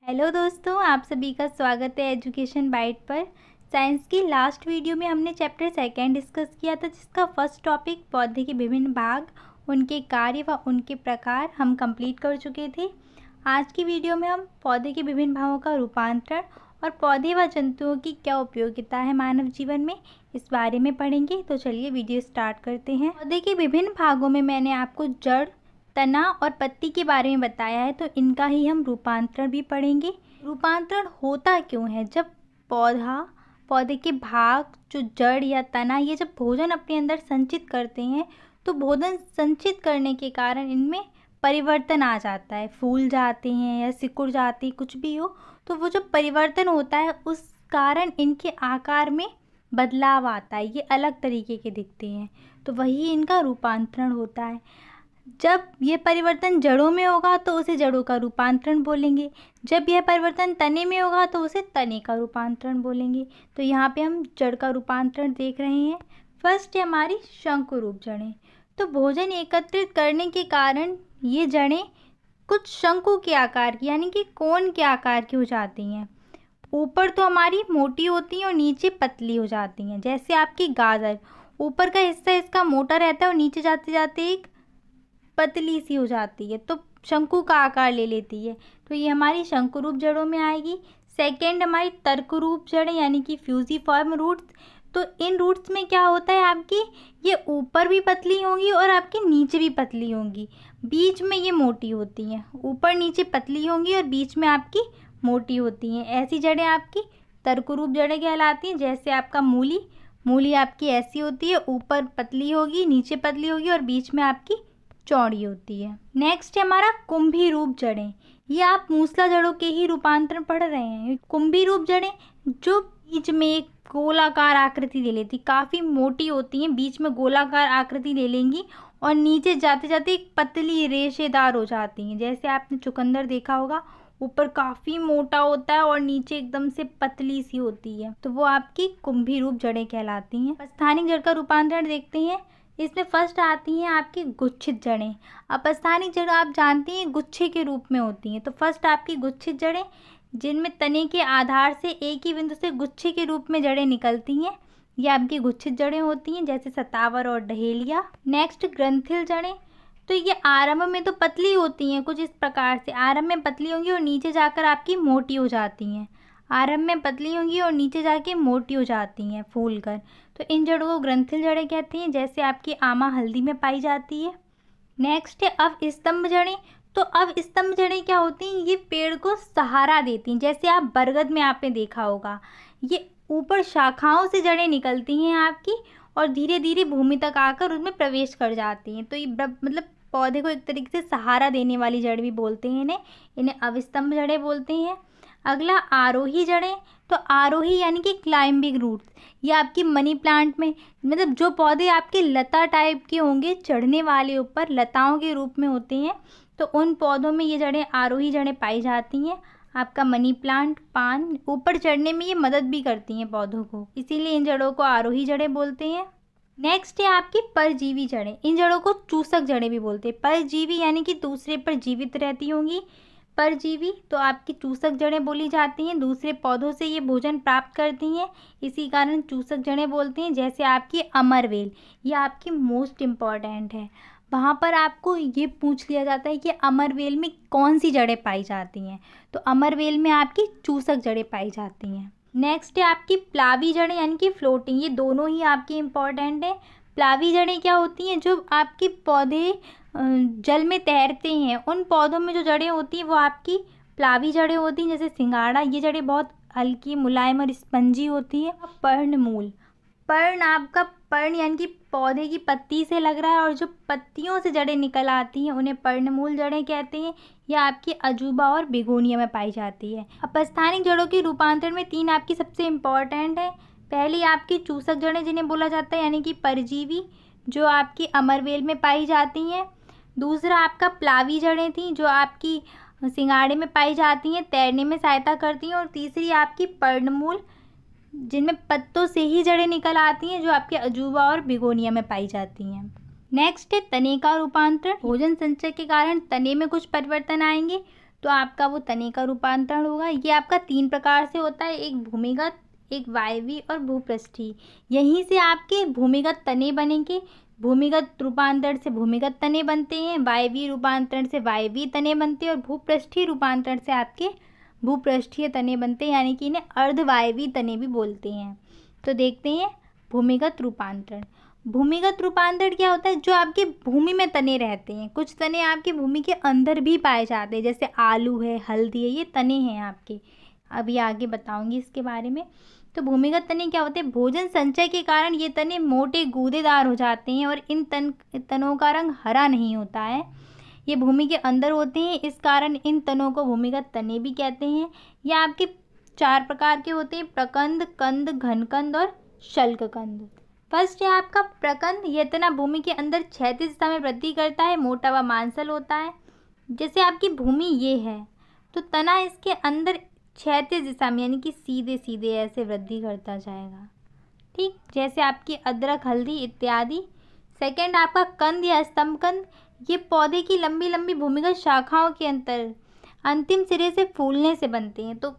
Hello दोस्तों, आप सभी का स्वागत है एजुकेशन बाइट पर। साइंस की लास्ट वीडियो में हमने चैप्टर सेकंड डिस्कस किया था, जिसका फर्स्ट टॉपिक पौधे के विभिन्न भाग, उनके कार्य व उनके प्रकार हम कंप्लीट कर चुके थे। आज की वीडियो में हम पौधे के विभिन्न भागों का रूपांतरण और पौधे व जंतुओं की क्या उपयोगिता है मानव जीवन में, इस बारे में पढ़ेंगे। तो चलिए वीडियो स्टार्ट करते हैं। पौधे के विभिन्न भागों में मैंने आपको जड़, तना और पत्ती के बारे में बताया है, तो इनका ही हम रूपांतरण भी पढ़ेंगे। रूपांतरण होता क्यों है? जब पौधे के भाग, जो जड़ या तना, ये जब भोजन अपने अंदर संचित करते हैं, तो भोजन संचित करने के कारण इनमें परिवर्तन आ जाता है, फूल जाते हैं या सिकुड़ जाती है, कुछ भी हो। तो वो जो परिवर्तन होता है, उस कारण इनके आकार में बदलाव आता है, ये अलग तरीके के दिखते हैं, तो वही इनका रूपांतरण होता है। जब यह परिवर्तन जड़ों में होगा तो उसे जड़ों का रूपांतरण बोलेंगे। जब यह परिवर्तन तने में होगा तो उसे तने का रूपांतरण बोलेंगे। तो यहाँ पे हम जड़ का रूपांतरण देख रहे हैं। फर्स्ट है हमारी शंकुरूप जड़ें। तो भोजन एकत्रित करने के कारण ये जड़ें कुछ शंकु के आकार की, यानी कि कोन के आकार की हो जाती हैं। ऊपर तो हमारी मोटी होती हैं और नीचे पतली हो जाती हैं। जैसे आपकी गाजर, ऊपर का हिस्सा इसका मोटा रहता है और नीचे जाते जाते एक पतली सी हो जाती है, तो शंकु का आकार ले लेती है। तो ये हमारी शंकुरूप जड़ों में आएगी। सेकेंड हमारी तर्करूप जड़ें, यानी कि फ्यूजिफॉर्म रूट्स। तो इन रूट्स में क्या होता है, आपकी ये ऊपर भी पतली होंगी और आपके नीचे भी पतली होंगी, बीच में ये मोटी होती हैं। ऊपर नीचे पतली होंगी और बीच में आपकी मोटी होती हैं। ऐसी जड़ें आपकी तर्करूप जड़ें कहलाती हैं। जैसे आपका मूली आपकी ऐसी होती है, ऊपर पतली होगी, नीचे पतली होगी और बीच में आपकी चौड़ी होती है। नेक्स्ट है हमारा कुंभी रूप जड़ें। ये आप मूसला जड़ों के ही रूपांतरण पढ़ रहे हैं। कुंभी रूप जड़ें जो बीच में एक गोलाकार आकृति ले लेती, काफ़ी मोटी होती हैं, बीच में गोलाकार आकृति ले लेंगी और नीचे जाते जाते एक पतली रेशेदार हो जाती हैं। जैसे आपने चुकंदर देखा होगा, ऊपर काफ़ी मोटा होता है और नीचे एकदम से पतली सी होती है, तो वो आपकी कुंभी रूप जड़ें कहलाती हैं। स्थानिक जड़ का रूपांतरण देखते हैं। इसमें फर्स्ट आती हैं आपकी गुच्छित जड़ें। अपस्थानिक जड़ आप जानती हैं गुच्छे के रूप में होती हैं। तो फर्स्ट आपकी गुच्छित जड़ें, जिनमें तने के आधार से एक ही बिंदु से गुच्छे के रूप में जड़ें निकलती हैं, ये आपकी गुच्छित जड़ें होती हैं, जैसे सतावर और डहेलिया। नेक्स्ट ग्रंथिल जड़ें। तो ये आरंभ में तो पतली होती हैं, कुछ इस प्रकार से आरंभ में पतली होंगी और नीचे जाकर आपकी मोटी हो जाती हैं। आरंभ में पतली होंगी और नीचे जाके मोटी हो जाती हैं फूल कर, तो इन जड़ों को ग्रंथिल जड़ें कहते हैं, जैसे आपकी आमा हल्दी में पाई जाती है। नेक्स्ट है अवस्तंभ जड़ें। तो अवस्तंभ जड़ें क्या होती हैं, ये पेड़ को सहारा देती हैं। जैसे आप बरगद में आपने देखा होगा, ये ऊपर शाखाओं से जड़ें निकलती हैं आपकी और धीरे धीरे भूमि तक आकर उसमें प्रवेश कर जाती हैं। तो ये मतलब पौधे को एक तरीके से सहारा देने वाली जड़ भी बोलते हैं इन्हें अवस्तंभ जड़ें बोलते हैं। अगला आरोही जड़ें। तो आरोही यानी कि क्लाइंबिंग रूट्स। ये आपकी मनी प्लांट में, मतलब जो पौधे आपके लता टाइप के होंगे, चढ़ने वाले ऊपर लताओं के रूप में होते हैं, तो उन पौधों में ये जड़ें आरोही जड़ें पाई जाती हैं। आपका मनी प्लांट, पान, ऊपर चढ़ने में ये मदद भी करती हैं पौधों को, इसीलिए इन जड़ों को आरोही जड़ें बोलते हैं। नेक्स्ट है आपकी परजीवी जड़ें। इन जड़ों को चूसक जड़ें भी बोलते हैं। परजीवी यानी कि दूसरे पर जीवित रहती होंगी। परजीवी तो आपकी चूसक जड़ें बोली जाती हैं, दूसरे पौधों से ये भोजन प्राप्त करती हैं, इसी कारण चूसक जड़ें बोलते हैं। जैसे आपकी अमरवेल, ये आपकी मोस्ट इम्पॉर्टेंट है। वहाँ पर आपको ये पूछ लिया जाता है कि अमरवेल में कौन सी जड़ें पाई जाती हैं, तो अमरवेल में आपकी चूसक जड़ें पाई जाती हैं। नेक्स्ट है आपकी प्लावी जड़ें, यानी कि फ्लोटिंग। ये दोनों ही आपकी इम्पॉर्टेंट है। प्लावी जड़ें क्या होती हैं, जो आपके पौधे जल में तैरते हैं, उन पौधों में जो जड़ें होती हैं वो आपकी प्लावी जड़ें होती हैं। जैसे सिंगाड़ा, ये जड़ें बहुत हल्की, मुलायम और स्पंजी होती हैं। पर्णमूल, पर्ण आपका पर्ण यानी कि पौधे की पत्ती से लग रहा है और जो पत्तियों से जड़ें निकल आती हैं उन्हें पर्णमूल जड़ें कहते हैं। यह आपकी अजूबा और बिगोनिया में पाई जाती है। अपस्थानिक जड़ों के रूपांतरण में तीन आपकी सबसे इम्पॉर्टेंट है। पहली आपकी चूसक जड़ें, जिन्हें बोला जाता है, यानी कि परजीवी, जो आपकी अमरवेल में पाई जाती हैं। दूसरा आपका प्लावी जड़ें थी, जो आपकी सिंगाड़े में पाई जाती हैं, तैरने में सहायता करती हैं। और तीसरी आपकी पर्णमूल, जिनमें पत्तों से ही जड़ें निकल आती हैं, जो आपके अजूबा और बिगोनिया में पाई जाती हैं। नेक्स्ट है तने का रूपांतरण। भोजन संचय के कारण तने में कुछ परिवर्तन आएंगे, तो आपका वो तने का रूपांतरण होगा। ये आपका 3 प्रकार से होता है, एक भूमिगत, एक वायवीय और भूपृष्ठीय। यहीं से आपके भूमिगत तने बनेंगे। भूमिगत रूपांतरण से भूमिगत तने बनते हैं, वायवीय रूपांतरण से वायवीय तने बनते हैं और भूपृष्ठीय रूपांतरण से आपके भूपृष्ठीय तने बनते हैं, यानी कि इन्हें अर्धवायवीय तने भी बोलते हैं। तो देखते हैं भूमिगत रूपांतरण। भूमिगत रूपांतरण क्या होता है? जो आपके भूमि में तने रहते हैं। कुछ तने आपके भूमि के अंदर भी पाए जाते हैं, जैसे आलू है, हल्दी है, ये तने हैं आपके। अभी आगे बताऊंगी इसके बारे में। तो भूमिगत तने क्या होते हैं? भोजन संचय के कारण ये तने मोटे गूदेदार हो जाते हैं और इन तनों का रंग हरा नहीं होता है। ये भूमि के अंदर होते हैं, इस कारण इन तनों को भूमिगत तने भी कहते हैं। ये आपके 4 प्रकार के होते हैं, प्रकंद, कंद, घनकंद और शल्ककंद। फर्स्ट है आपका प्रकंद। यह तना भूमि के अंदर क्षैतिज दिशा में वृद्धि करता है, मोटा व मांसल होता है। जैसे आपकी भूमि ये है तो तना इसके अंदर क्षैतिज दिशा में यानी कि सीधे सीधे ऐसे वृद्धि करता जाएगा, ठीक, जैसे आपकी अदरक, हल्दी इत्यादि। सेकंड आपका कंद या स्तंभ कंद। ये पौधे की लंबी लंबी भूमिगत शाखाओं के अंतर अंतिम सिरे से फूलने से बनते हैं। तो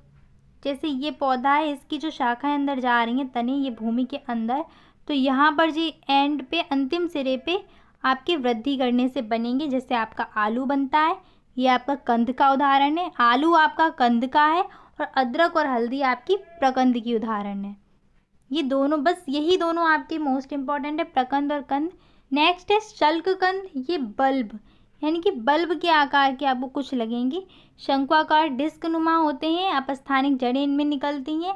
जैसे ये पौधा है, इसकी जो शाखाएं अंदर जा रही हैं, तने ये भूमि के अंदर, तो यहाँ पर जी एंड पे अंतिम सिरे पे आपके वृद्धि करने से बनेंगे। जैसे आपका आलू बनता है, ये आपका कंद का उदाहरण है। आलू आपका कंद का है और अदरक और हल्दी आपकी प्रकंद की उदाहरण है। ये दोनों, बस यही दोनों आपके मोस्ट इम्पॉर्टेंट है, प्रकंद और कंद। नेक्स्ट है शल्ककंद। ये बल्ब यानी कि बल्ब के आकार के आपको कुछ लगेंगे, शंकुआकार डिस्क नुमा होते हैं, अपस्थानिक जड़ें इनमें निकलती हैं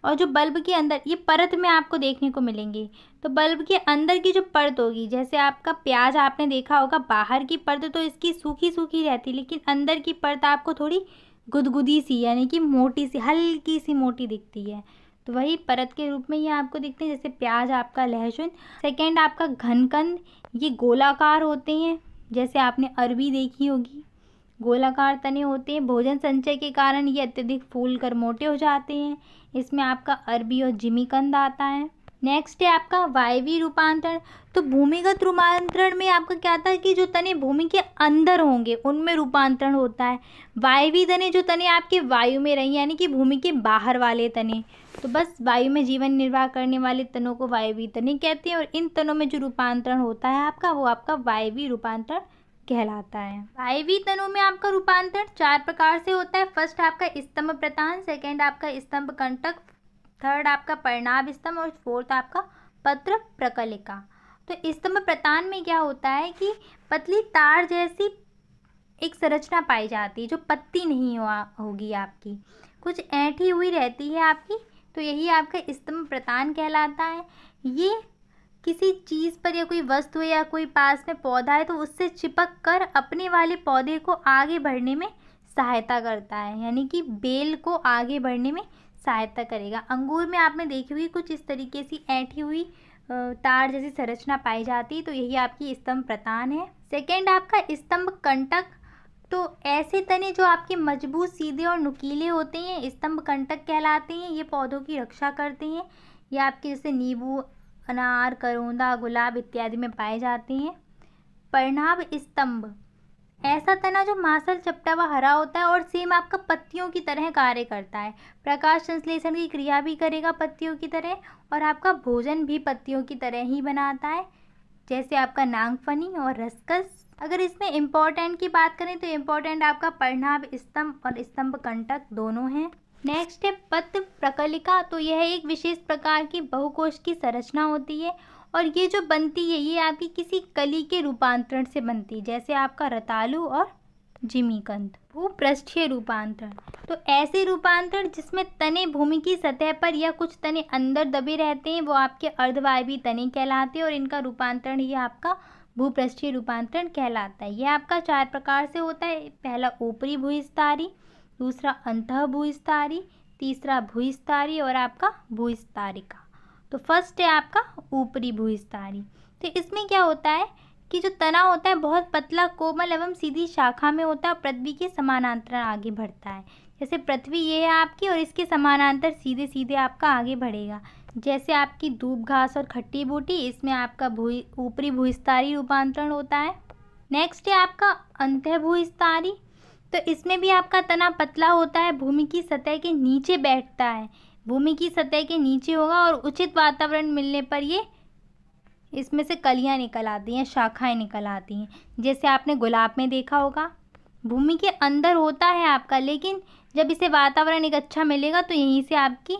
और जो बल्ब के अंदर ये परत में आपको देखने को मिलेंगे। तो बल्ब के अंदर की जो परत होगी, जैसे आपका प्याज आपने देखा होगा, बाहर की परत तो इसकी सूखी सूखी रहती है, लेकिन अंदर की परत आपको थोड़ी गुदगुदी सी यानी कि मोटी सी, हल्की सी मोटी दिखती है। तो वही परत के रूप में ये आपको दिखते हैं, जैसे प्याज आपका, लहसुन। सेकेंड आपका घनकंद। ये गोलाकार होते हैं, जैसे आपने अरबी देखी होगी, गोलाकार तने होते हैं। भोजन संचय के कारण ये अत्यधिक फूल कर मोटे हो जाते हैं। इसमें आपका अरबी और जिमीकंद आता है। नेक्स्ट है आपका वायवीय रूपांतरण। तो भूमिगत रूपांतरण में आपका क्या था कि जो तने भूमि के अंदर होंगे उनमें रूपांतरण होता है। वायवीय तने, जो तने आपके वायु में रहेंगे यानी कि भूमि के बाहर वाले तने, तो बस वायु में जीवन निर्वाह करने वाले तनों को वायवीय तने कहते हैं और इन तनों में जो रूपांतरण होता है आपका, वो आपका वायवीय रूपांतरण कहलाता है। वायवीय तनों में आपका रूपांतरण 4 प्रकार से होता है। फर्स्ट आपका स्तंभ प्रतान, सेकेंड आपका स्तंभ कंटक, थर्ड आपका पर्णाभ स्तंभ और फोर्थ आपका पत्र प्रकलिका। तो स्तंभ प्रतान में क्या होता है कि पतली तार जैसी एक संरचना पाई जाती है, जो पत्ती नहीं होगी आपकी, कुछ ऐंठी हुई रहती है आपकी, तो यही आपका स्तंभ प्रतान कहलाता है। ये किसी चीज़ पर या कोई वस्तु है या कोई पास में पौधा है तो उससे चिपक कर अपने वाले पौधे को आगे बढ़ने में सहायता करता है, यानी कि बेल को आगे बढ़ने में सहायता करेगा। अंगूर में आपने देखी हुई कुछ इस तरीके से ऐंठी हुई तार जैसी संरचना पाई जाती है, तो यही आपकी स्तंभ प्रतान है। सेकेंड आपका स्तंभ कंटक। तो ऐसे तने जो आपके मजबूत, सीधे और नुकीले होते हैं स्तंभ कंटक कहलाते हैं। ये पौधों की रक्षा करते हैं। ये आपके जैसे नींबू, अनार, करोंदा, गुलाब इत्यादि में पाए जाते हैं। पर्णाभ स्तंभ, ऐसा तना जो मांसल, चपटा व हरा होता है और सेम आपका पत्तियों की तरह कार्य करता है। प्रकाश संश्लेषण की क्रिया भी करेगा पत्तियों की तरह और आपका भोजन भी पत्तियों की तरह ही बनाता है, जैसे आपका नागफनी और रसकस। अगर इसमें इम्पोर्टेंट की बात करें तो इम्पोर्टेंट आपका पर्णाभ स्तंभ और स्तंभ कंटक दोनों हैं। नेक्स्ट है पत्र प्रकलिका। तो यह एक विशेष प्रकार की बहुकोश की संरचना होती है और ये जो बनती है ये आपकी किसी कली के रूपांतरण से बनती है, जैसे आपका रतालू और जिमीकंद। भूपृष्ठीय रूपांतरण, तो ऐसे रूपांतरण जिसमें तने भूमि की सतह पर या कुछ तने अंदर दबे रहते हैं वो आपके अर्धवायवीय तने कहलाते हैं और इनका रूपांतरण ये आपका भूपृष्ठीय रूपांतरण कहलाता है। यह आपका 4 प्रकार से होता है। पहला ऊपरी भूस्तरीय, दूसरा अंतः भूस्तरीय, तीसरा भूस्तरीय और आपका भूस्तरिका। तो फर्स्ट है आपका ऊपरी भूस्तरीय। तो इसमें क्या होता है कि जो तना होता है बहुत पतला, कोमल एवं सीधी शाखा में होता है, पृथ्वी के समानांतर आगे बढ़ता है। जैसे पृथ्वी ये है आपकी और इसके समानांतर सीधे सीधे आपका आगे बढ़ेगा, जैसे आपकी दूब घास और खट्टी बूटी, इसमें आपका ऊपरी भूस्तरीय रूपांतरण होता है। नेक्स्ट है आपका अंतः भूस्तरीय। तो इसमें भी आपका तना पतला होता है, भूमि की सतह के नीचे बैठता है, भूमि की सतह के नीचे होगा और उचित वातावरण मिलने पर ये इसमें से कलियां निकल आती हैं, शाखाएं निकल आती हैं, जैसे आपने गुलाब में देखा होगा। भूमि के अंदर होता है आपका, लेकिन जब इसे वातावरण एक अच्छा मिलेगा तो यहीं से आपकी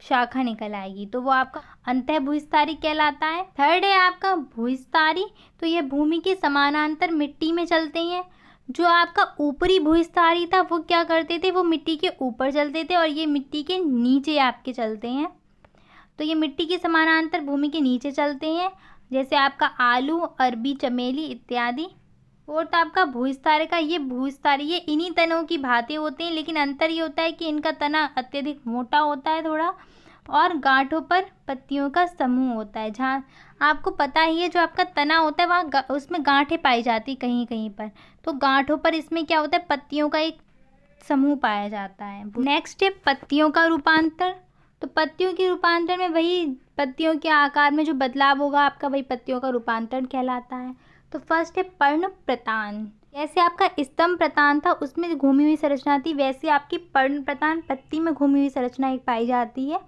शाखा निकल आएगी, तो वो आपका अंतः भूस्थारी कहलाता है। थर्ड है आपका भूस्थारी, तो ये भूमि के समानांतर मिट्टी में चलते हैं। जो आपका ऊपरी भूस्थारी था वो क्या करते थे, वो मिट्टी के ऊपर चलते थे, और ये मिट्टी के नीचे आपके चलते हैं। तो ये मिट्टी के समानांतर भूमि के नीचे चलते हैं, जैसे आपका आलू, अरबी, चमेली इत्यादि। और तो आपका भूस्थारी का ये भूस्थारी, ये इन्हीं तनों की भांति होते हैं, लेकिन अंतर ये होता है कि इनका तना अत्यधिक मोटा होता है थोड़ा, और गांठों पर पत्तियों का समूह होता है। जहाँ आपको पता ही है जो आपका तना होता है वहाँ उसमें गांठें पाई जाती कहीं कहीं पर, तो गांठों पर इसमें क्या होता है, पत्तियों का एक समूह पाया जाता है। नेक्स्ट है पत्तियों का रूपांतर। तो पत्तियों के रूपांतर में वही पत्तियों के आकार में जो बदलाव होगा आपका, वही पत्तियों का रूपांतरण कहलाता है। तो फर्स्ट है पर्ण प्रतान। जैसे आपका स्तंभ प्रतान था उसमें घूमी हुई संरचना थी, वैसे आपकी पर्ण प्रतान पत्ती में घूमी हुई संरचना एक पाई जाती है।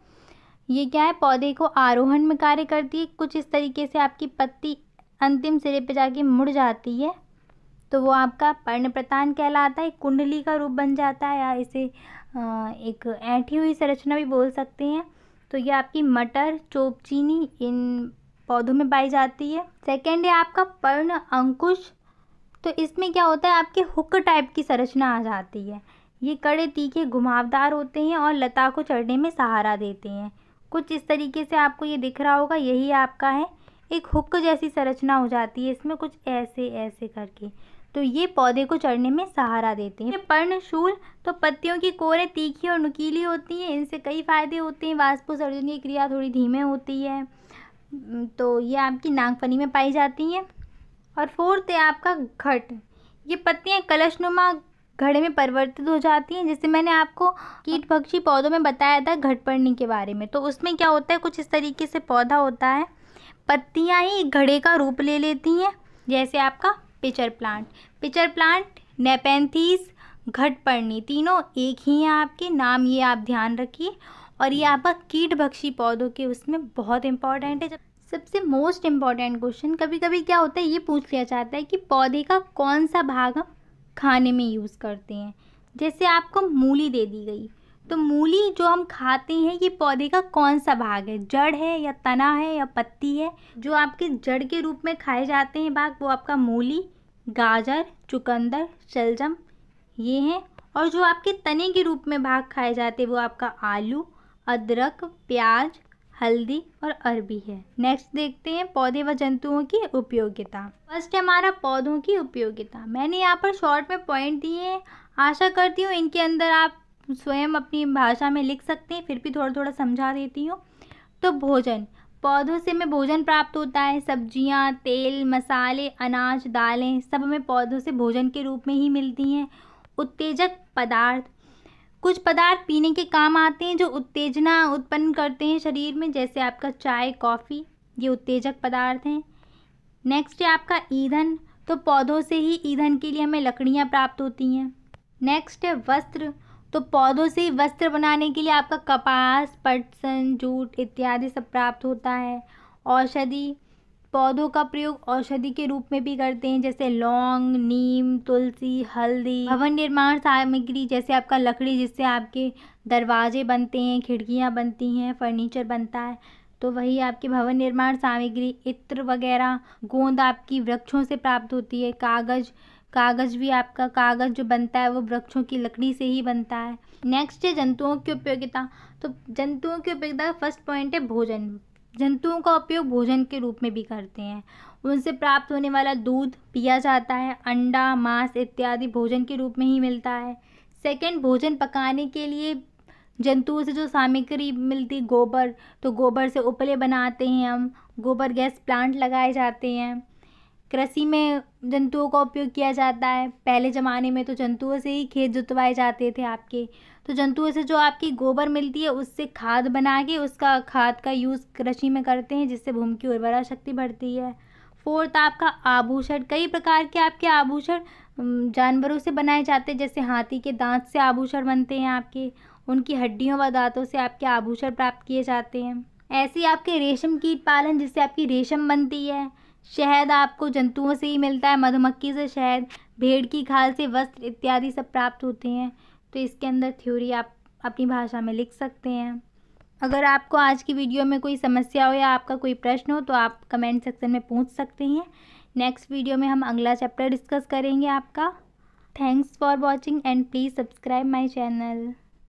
ये क्या है, पौधे को आरोहण में कार्य करती है। कुछ इस तरीके से आपकी पत्ती अंतिम सिरे पे जाके मुड़ जाती है, तो वो आपका पर्ण प्रतान कहलाता है। कुंडली का रूप बन जाता है, या इसे एक ऐंठी हुई संरचना भी बोल सकते हैं। तो ये आपकी मटर, चोपचीनी इन पौधों में पाई जाती है। सेकेंड है आपका पर्ण अंकुश। तो इसमें क्या होता है, आपके हुक टाइप की संरचना आ जाती है। ये कड़े तीखे घुमावदार होते हैं और लता को चढ़ने में सहारा देते हैं। कुछ इस तरीके से आपको ये दिख रहा होगा, यही आपका है, एक हुक जैसी संरचना हो जाती है इसमें, कुछ ऐसे ऐसे करके, तो ये पौधे को चढ़ने में सहारा देते हैं। पर्णशूल, तो पत्तियों की कोरें तीखी और नुकीली होती हैं, इनसे कई फायदे होते हैं। वाष्पोत्सर्जन की क्रिया थोड़ी धीमे होती है, तो ये आपकी नागफनी में पाई जाती हैं। और फोर्थ है आपका घट। ये पत्तियां कलशनुमा घड़े में परिवर्तित हो जाती हैं, जिससे मैंने आपको कीट भक्षी पौधों में बताया था घटपर्णी के बारे में। तो उसमें क्या होता है, कुछ इस तरीके से पौधा होता है, पत्तियां ही घड़े का रूप ले लेती हैं, जैसे आपका पिचर प्लांट। पिचर प्लांट, नेपेंथीस, घटपर्णी, तीनों एक ही हैं आपके नाम, ये आप ध्यान रखिए। और ये आपका कीट भक्षी पौधों के उसमें बहुत इंपॉर्टेंट है। सबसे मोस्ट इम्पॉर्टेंट क्वेश्चन, कभी कभी क्या होता है, ये पूछ लिया जाता है कि पौधे का कौन सा भाग हम खाने में यूज़ करते हैं। जैसे आपको मूली दे दी गई, तो मूली जो हम खाते हैं ये पौधे का कौन सा भाग है, जड़ है या तना है या पत्ती है। जो आपके जड़ के रूप में खाए जाते हैं भाग, वो आपका मूली, गाजर, चुकंदर, शलजम ये हैं। और जो आपके तने के रूप में भाग खाए जाते हैं वो आपका आलू, अदरक, प्याज, हल्दी और अरबी है। नेक्स्ट देखते हैं पौधे व जंतुओं की उपयोगिता। फर्स्ट है हमारा पौधों की उपयोगिता। मैंने यहाँ पर शॉर्ट में पॉइंट दिए हैं, आशा करती हूँ इनके अंदर आप स्वयं अपनी भाषा में लिख सकते हैं, फिर भी थोड़ा थोड़ा समझा देती हूँ। तो भोजन, पौधों से हमें भोजन प्राप्त होता है, सब्जियाँ, तेल, मसाले, अनाज, दालें सब हमें पौधों से भोजन के रूप में ही मिलती हैं। उत्तेजक पदार्थ, कुछ पदार्थ पीने के काम आते हैं जो उत्तेजना उत्पन्न करते हैं शरीर में, जैसे आपका चाय, कॉफ़ी, ये उत्तेजक पदार्थ हैं। नेक्स्ट है आपका ईंधन, तो पौधों से ही ईंधन के लिए हमें लकड़ियाँ प्राप्त होती हैं। नेक्स्ट है वस्त्र, तो पौधों से ही वस्त्र बनाने के लिए आपका कपास, पटसन, जूट इत्यादि सब प्राप्त होता है। औषधि, पौधों का प्रयोग औषधि के रूप में भी करते हैं, जैसे लौंग, नीम, तुलसी, हल्दी। भवन निर्माण सामग्री, जैसे आपका लकड़ी जिससे आपके दरवाजे बनते हैं, खिड़कियां बनती हैं, फर्नीचर बनता है, तो वही आपकी भवन निर्माण सामग्री। इत्र वगैरह, गोंद आपकी वृक्षों से प्राप्त होती है। कागज़, कागज़ भी आपका कागज़ जो बनता है वो वृक्षों की लकड़ी से ही बनता है। नेक्स्ट है जंतुओं की उपयोगिता। तो जंतुओं की उपयोगिता का फर्स्ट पॉइंट है भोजन। जंतुओं का उपयोग भोजन के रूप में भी करते हैं, उनसे प्राप्त होने वाला दूध पिया जाता है, अंडा, मांस इत्यादि भोजन के रूप में ही मिलता है। सेकंड, भोजन पकाने के लिए जंतुओं से जो सामग्री मिलती, गोबर, तो गोबर से उपले बनाते हैं हम, गोबर गैस प्लांट लगाए जाते हैं। कृषि में जंतुओं का उपयोग किया जाता है, पहले ज़माने में तो जंतुओं से ही खेत जुतवाए जाते थे आपके, तो जंतुओं से जो आपकी गोबर मिलती है उससे खाद बना के उसका खाद का यूज़ कृषि में करते हैं, जिससे भूमि की उर्वरा शक्ति बढ़ती है। फोर्थ आपका आभूषण, कई प्रकार के आपके आभूषण जानवरों से बनाए जाते हैं, जैसे हाथी के दांत से आभूषण बनते हैं आपके, उनकी हड्डियों व दांतों से आपके आभूषण प्राप्त किए जाते हैं। ऐसे ही आपके रेशम कीट पालन, जिससे आपकी रेशम बनती है। शहद आपको जंतुओं से ही मिलता है, मधुमक्खी से शहद, भेड़ की खाल से वस्त्र इत्यादि सब प्राप्त होते हैं। तो इसके अंदर थ्योरी आप अपनी भाषा में लिख सकते हैं। अगर आपको आज की वीडियो में कोई समस्या हो या आपका कोई प्रश्न हो तो आप कमेंट सेक्शन में पूछ सकते हैं। नेक्स्ट वीडियो में हम अगला चैप्टर डिस्कस करेंगे आपका। Thanks for watching and please subscribe my channel.